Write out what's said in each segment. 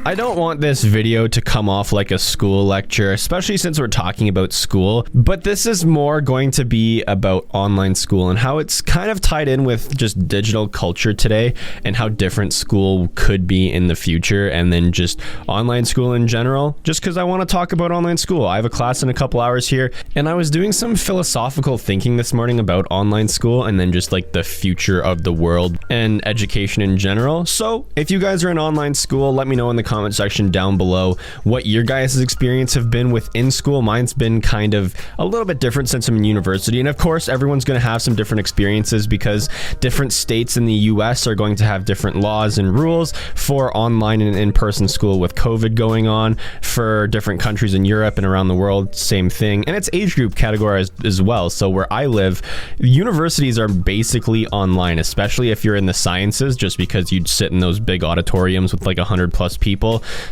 I don't want this video to come off like a school lecture, especially since we're talking about school, but this is more going to be about online school and how it's kind of tied in with just digital culture today and how different school could be in the future, and then just online school in general, just because I want to talk about online school. I have a class in a couple hours here, and I was doing some philosophical thinking this morning about online school and then just like the future of the world and education in general. So if you guys are in online school, let me know in the comment section down below what your guys' experience have been within school. Mine's been kind of a little bit different since I'm in university, and of course everyone's going to have some different experiences because different states in the US are going to have different laws and rules for online and in-person school with COVID going on. For different countries in Europe and around the world, same thing, and it's age group categorized as well. So where I live, universities are basically online, especially if you're in the sciences, just because you'd sit in those big auditoriums with like 100+ people.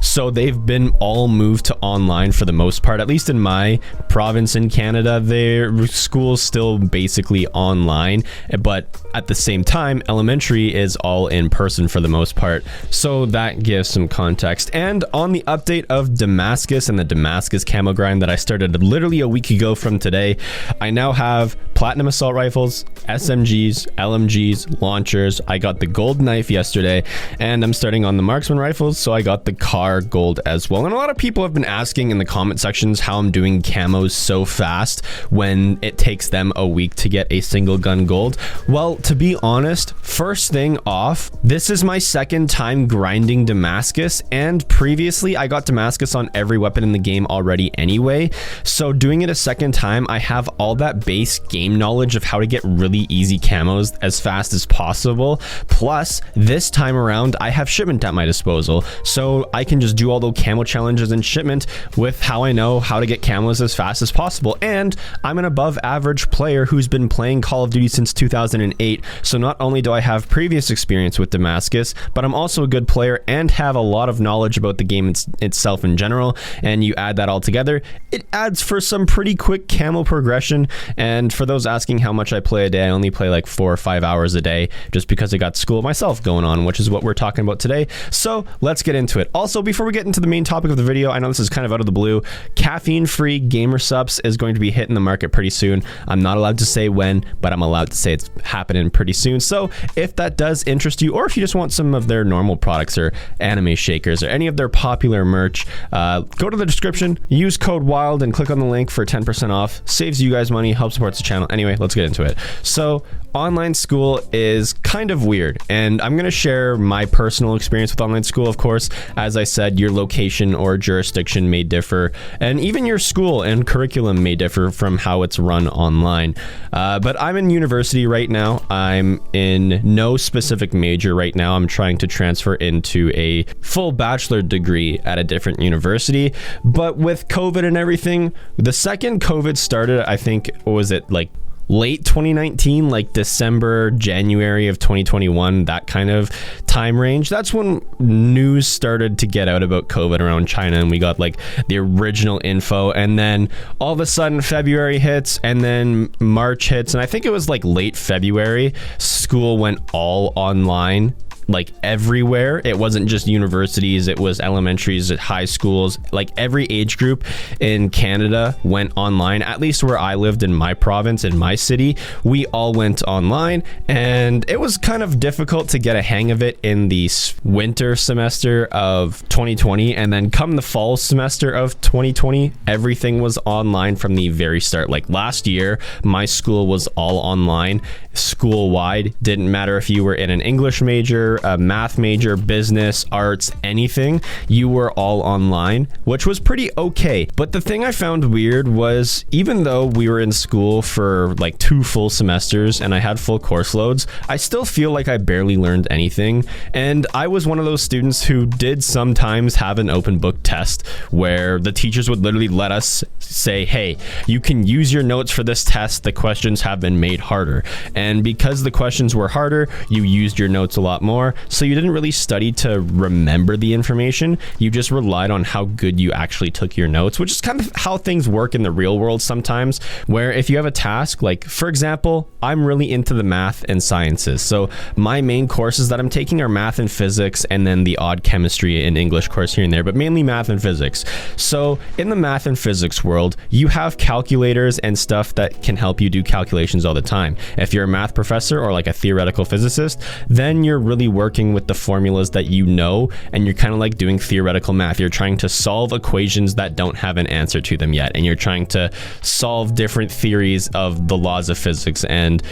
So they've been all moved to online for the most part. At least in my province in Canada, their school's still basically online, but at the same time, elementary is all in person for the most part. So that gives some context. And on the update of Damascus and the Damascus camo grind that I started literally a week ago from today, I now have platinum assault rifles, SMGs, LMGs, launchers. I got the gold knife yesterday, and I'm starting on the marksman rifles, so I got the car gold as well. And a lot of people have been asking in the comment sections how I'm doing camos so fast when it takes them a week to get a single gun gold. Well, to be honest, first thing off, this is my second time grinding Damascus, and previously I got Damascus on every weapon in the game already anyway. So doing it a second time, I have all that base game knowledge of how to get really easy camos as fast as possible. Plus, this time around, I have shipment at my disposal, so I can just do all those camo challenges in shipment with how I know how to get camos as fast as possible. And I'm an above average player who's been playing Call of Duty since 2008, so not only do I have previous experience with Damascus, but I'm also a good player and have a lot of knowledge about the game itself in general. And you add that all together, it adds for some pretty quick camo progression. And for those asking how much I play a day, I only play like 4 or 5 hours a day just because I got school myself going on, which is what we're talking about today. So let's get into it. Also, before we get into the main topic of the video, I know this is kind of out of the blue, caffeine-free gamer subs is going to be hitting the market pretty soon. I'm not allowed to say when, but I'm allowed to say it's happening pretty soon. So if that does interest you, or if you just want some of their normal products or anime shakers or any of their popular merch, go to the description, use code WILD and click on the link for 10% off. Saves you guys money, helps supports the channel. Anyway, let's get into it. So online school is kind of weird, and I'm going to share my personal experience with online school. Of course, as I said, your location or jurisdiction may differ, and even your school and curriculum may differ from how it's run online. But I'm in university right now. I'm in no specific major right now. I'm trying to transfer into a full bachelor degree at a different university. But with COVID and everything, the second COVID started, I think, what was it, like late 2019, like December, January of 2021, that kind of time range. That's when news started to get out about COVID around China, and we got like the original info. And then all of a sudden February hits, and then March hits, and I think it was like late February, school went all online. Like everywhere. It wasn't just universities, it was elementaries, at high schools, like every age group in Canada went online. At least where I lived in my province, in my city, we all went online, and it was kind of difficult to get a hang of it in the winter semester of 2020, and then come the fall semester of 2020, everything was online from the very start. Like last year, my school was all online, school-wide. Didn't matter if you were in an English major, a math major, business, arts, anything, you were all online, which was pretty okay. But the thing I found weird was, even though we were in school for like 2 full semesters and I had full course loads, I still feel like I barely learned anything. And I was one of those students who did sometimes have an open book test where the teachers would literally let us say, hey, you can use your notes for this test, the questions have been made harder. And because the questions were harder, you used your notes a lot more. more. So you didn't really study to remember the information. You just relied on how good you actually took your notes, which is kind of how things work in the real world sometimes, where if you have a task, like for example, I'm really into the math and sciences. So my main courses that I'm taking are math and physics, and then the odd chemistry and English course here and there, but mainly math and physics. So in the math and physics world, you have calculators and stuff that can help you do calculations all the time. If you're a math professor or like a theoretical physicist, then you're really working with the formulas that you know, and you're kind of like doing theoretical math. You're trying to solve equations that don't have an answer to them yet, and you're trying to solve different theories of the laws of physics. And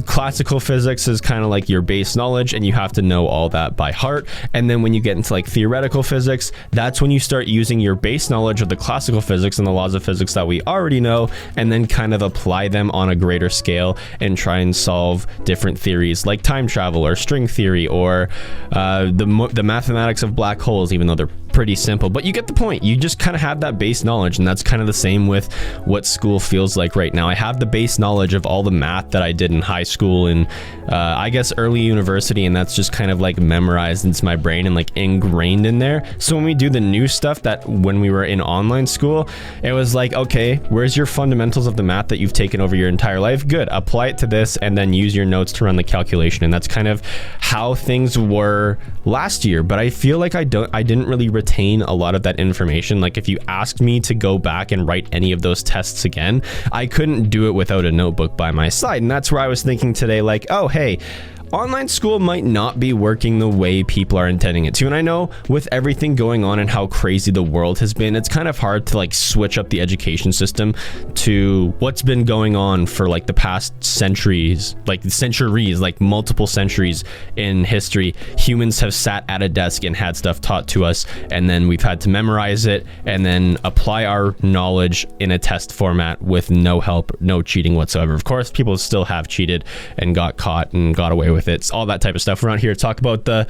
classical physics is kind of like your base knowledge, and you have to know all that by heart. And then when you get into like theoretical physics, that's when you start using your base knowledge of the classical physics and the laws of physics that we already know, and then kind of apply them on a greater scale and try and solve different theories like time travel or string theory or the mathematics of black holes, even though they're pretty simple. But you get the point. You just kind of have that base knowledge, and that's kind of the same with what school feels like right now. I have the base knowledge of all the math that I did in high school and I guess early university, and that's just kind of like memorized into my brain and like ingrained in there. So when we do the new stuff that when we were in online school, it was like, okay, where's your fundamentals of the math that you've taken over your entire life? Good, apply it to this and then use your notes to run the calculation. And that's kind of how things were last year. But I feel like I didn't really retain a lot of that information. Like if you asked me to go back and write any of those tests again, I couldn't do it without a notebook by my side. And that's where I was thinking today, like, oh, hey, online school might not be working the way people are intending it to. And I know with everything going on and how crazy the world has been, it's kind of hard to like switch up the education system to what's been going on for like the past centuries, like multiple centuries in history. Humans have sat at a desk and had stuff taught to us, and then we've had to memorize it and then apply our knowledge in a test format with no help, no cheating whatsoever. Of course, people still have cheated and got caught and got away with it. It's all that type of stuff. We're not here to talk about the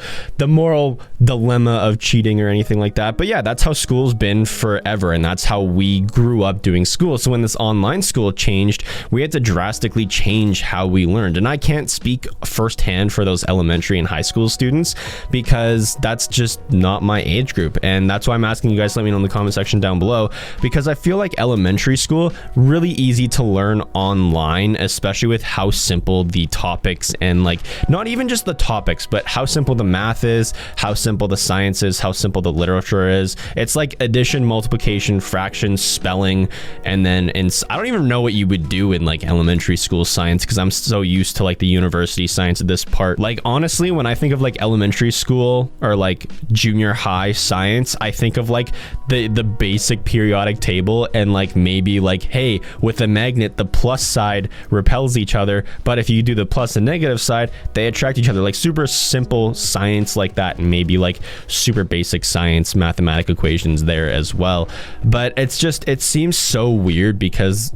moral dilemma of cheating or anything like that. But yeah, that's how school's been forever, and that's how we grew up doing school. So when this online school changed, we had to drastically change how we learned. And I can't speak firsthand for those elementary and high school students because that's just not my age group. And that's why I'm asking you guys to let me know in the comment section down below, because I feel like elementary school, really easy to learn online, especially with how simple the topics and like not even just the topics, but how simple the math is, how simple the science is, how simple the literature is. It's like addition, multiplication, fraction, spelling, and then I don't even know what you would do in like elementary school science because I'm so used to like the university science of this part. Like honestly, when I think of like elementary school or like junior high science, I think of like the basic periodic table and like maybe like, hey, with a magnet, the plus side repels each other, but if you do the plus and negative side, they attract each other. Like super simple science like that, and maybe like super basic science mathematical equations there as well. But it's just, it seems so weird because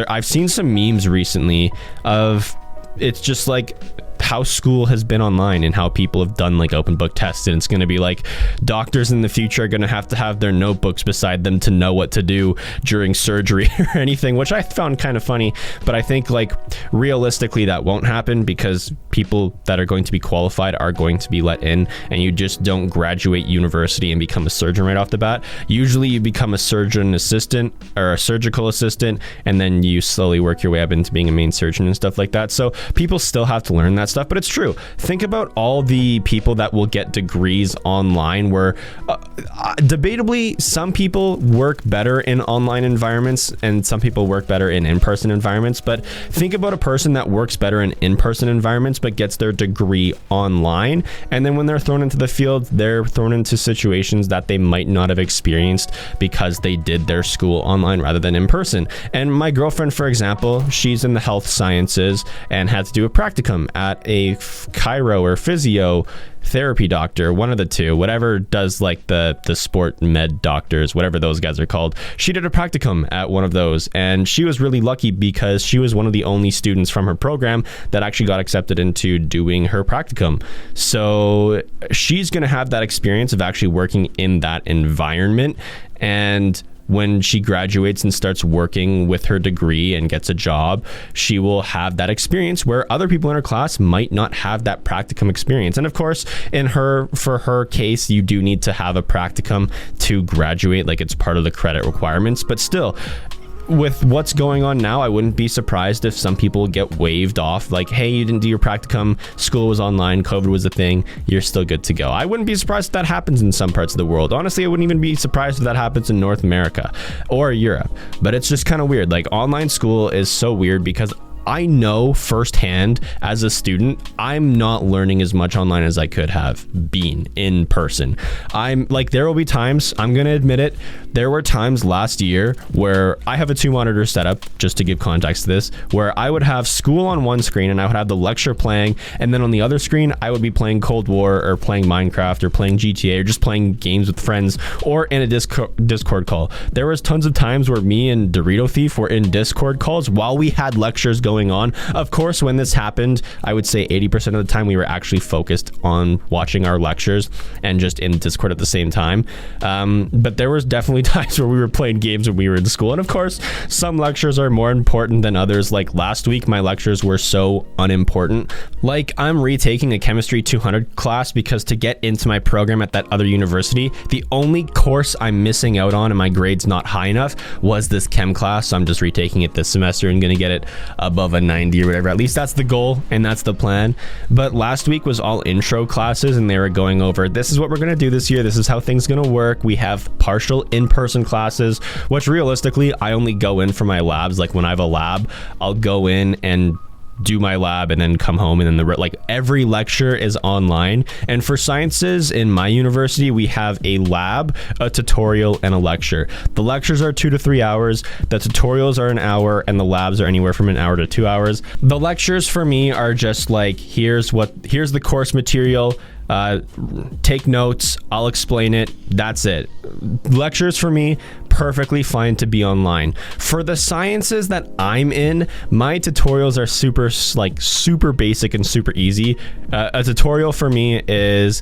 I've seen some memes recently of it's just like how school has been online and how people have done like open book tests, and it's going to be like doctors in the future are going to have their notebooks beside them to know what to do during surgery or anything, which I found kind of funny. But I think like realistically that won't happen because people that are going to be qualified are going to be let in, and you just don't graduate university and become a surgeon right off the bat. Usually you become a surgeon assistant or a surgical assistant, and then you slowly work your way up into being a main surgeon and stuff like that. So people still have to learn that stuff, but it's true. Think about all the people that will get degrees online where debatably some people work better in online environments and some people work better in in-person environments. But think about a person that works better in in-person environments but gets their degree online, and then when they're thrown into the field, they're thrown into situations that they might not have experienced because they did their school online rather than in person. And my girlfriend, for example, she's in the health sciences and had to do a practicum at a chiro or physio therapy doctor, one of the two, whatever does like the sport med doctors, whatever those guys are called. She did a practicum at one of those, and she was really lucky because she was one of the only students from her program that actually got accepted into doing her practicum. So she's going to have that experience of actually working in that environment. And when she graduates and starts working with her degree and gets a job, she will have that experience where other people in her class might not have that practicum experience. And of course, for her case, you do need to have a practicum to graduate, like it's part of the credit requirements. But still, with what's going on now, I wouldn't be surprised if some people get waived off, like, hey, you didn't do your practicum, school was online, COVID was a thing, you're still good to go. I wouldn't be surprised if that happens in some parts of the world. Honestly, I wouldn't even be surprised if that happens in North America or Europe. But it's just kind of weird. Like, online school is so weird because I know firsthand as a student, I'm not learning as much online as I could have been in person. I'm like, there will be times, I'm going to admit it, there were times last year where I have a 2-monitor setup, just to give context to this, where I would have school on one screen and I would have the lecture playing, and then on the other screen, I would be playing Cold War or playing Minecraft or playing GTA or just playing games with friends or in a Discord call. There was tons of times where me and Dorito Thief were in Discord calls while we had lectures going on. Of course, when this happened, I would say 80% of the time we were actually focused on watching our lectures and just in Discord at the same time. But there was definitely times where we were playing games when we were in school. And of course, some lectures are more important than others. Like last week, my lectures were so unimportant. Like, I'm retaking a Chemistry 200 class because to get into my program at that other university, the only course I'm missing out on and my grade's not high enough was this chem class. So I'm just retaking it this semester and going to get it above a 90 or whatever. At least that's the goal and that's the plan. But last week was all intro classes and they were going over, this is what we're going to do this year. This is how things going to work. We have partial in-person classes, which realistically, I only go in for my labs. Like when I have a lab, I'll go in and do my lab and then come home, and then every lecture is online. And for sciences in my university, we have a lab, a tutorial, and a lecture. The lectures are 2 to 3 hours, the tutorials are an hour, and the labs are anywhere from an hour to 2 hours. The lectures for me are just like, here's the course material, take notes, I'll explain it, that's it. Lectures for me, perfectly fine to be online. For the sciences that I'm in, my tutorials are super basic and super easy. A tutorial for me is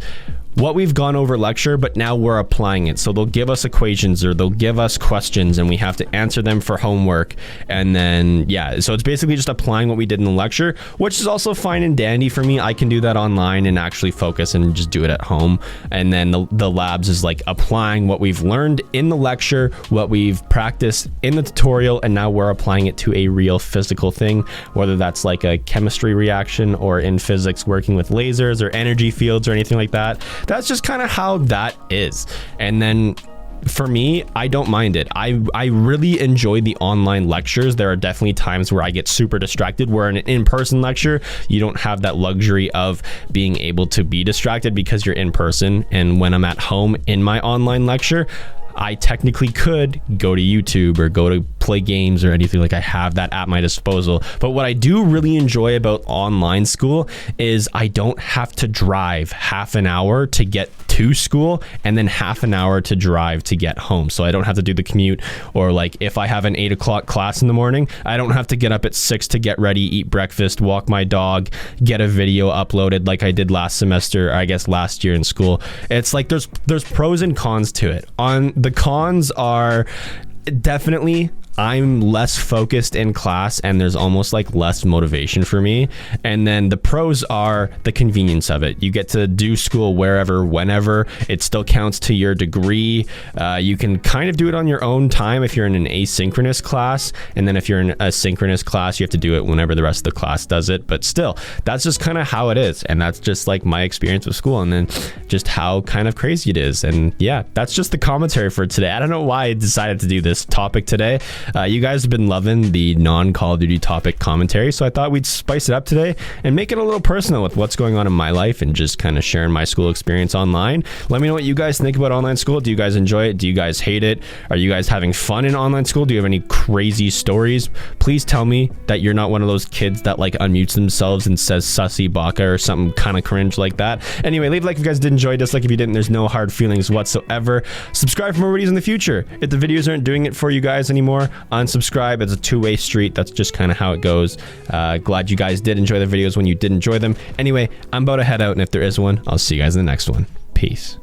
what we've gone over lecture, but now we're applying it. So they'll give us equations or they'll give us questions and we have to answer them for homework. And then, yeah, so it's basically just applying what we did in the lecture, which is also fine and dandy for me. I can do that online and actually focus and just do it at home. And then the labs is like applying what we've learned in the lecture, what we've practiced in the tutorial, and now we're applying it to a real physical thing, whether that's like a chemistry reaction or in physics working with lasers or energy fields or anything like that. That's just kind of how that is. And then for me, I don't mind it. I really enjoy the online lectures. There are definitely times where I get super distracted, where in an in-person lecture, you don't have that luxury of being able to be distracted because you're in person. And when I'm at home in my online lecture, I technically could go to YouTube or go to play games or anything. Like, I have that at my disposal. But what I do really enjoy about online school is I don't have to drive half an hour to get to school and then half an hour to drive to get home. So I don't have to do the commute, or like if I have an 8 o'clock class in the morning, I don't have to get up at 6 to get ready, eat breakfast, walk my dog, get a video uploaded like I did last semester, or I guess last year in school. It's like there's pros and cons to it. On the cons are definitely I'm less focused in class and there's almost like less motivation for me. And then the pros are the convenience of it. You get to do school wherever, whenever. It still counts to your degree. You can kind of do it on your own time if you're in an asynchronous class. And then if you're in a synchronous class, you have to do it whenever the rest of the class does it. But still, that's just kind of how it is. And that's just like my experience with school, and then just how kind of crazy it is. And yeah, that's just the commentary for today. I don't know why I decided to do this topic today. You guys have been loving the non-Call of Duty topic commentary, so I thought we'd spice it up today and make it a little personal with what's going on in my life and just kind of sharing my school experience online. Let me know what you guys think about online school. Do you guys enjoy it? Do you guys hate it? Are you guys having fun in online school? Do you have any crazy stories? Please tell me that you're not one of those kids that like unmutes themselves and says sussy baka or something kind of cringe like that. Anyway, leave a like if you guys did enjoy, dislike if you didn't. There's no hard feelings whatsoever. Subscribe for more videos in the future. If the videos aren't doing it for you guys anymore, unsubscribe. It's a two-way street. That's just kind of how it goes. Glad you guys did enjoy the videos when you did enjoy them. Anyway, I'm about to head out, and if there is one, I'll see you guys in the next one. Peace.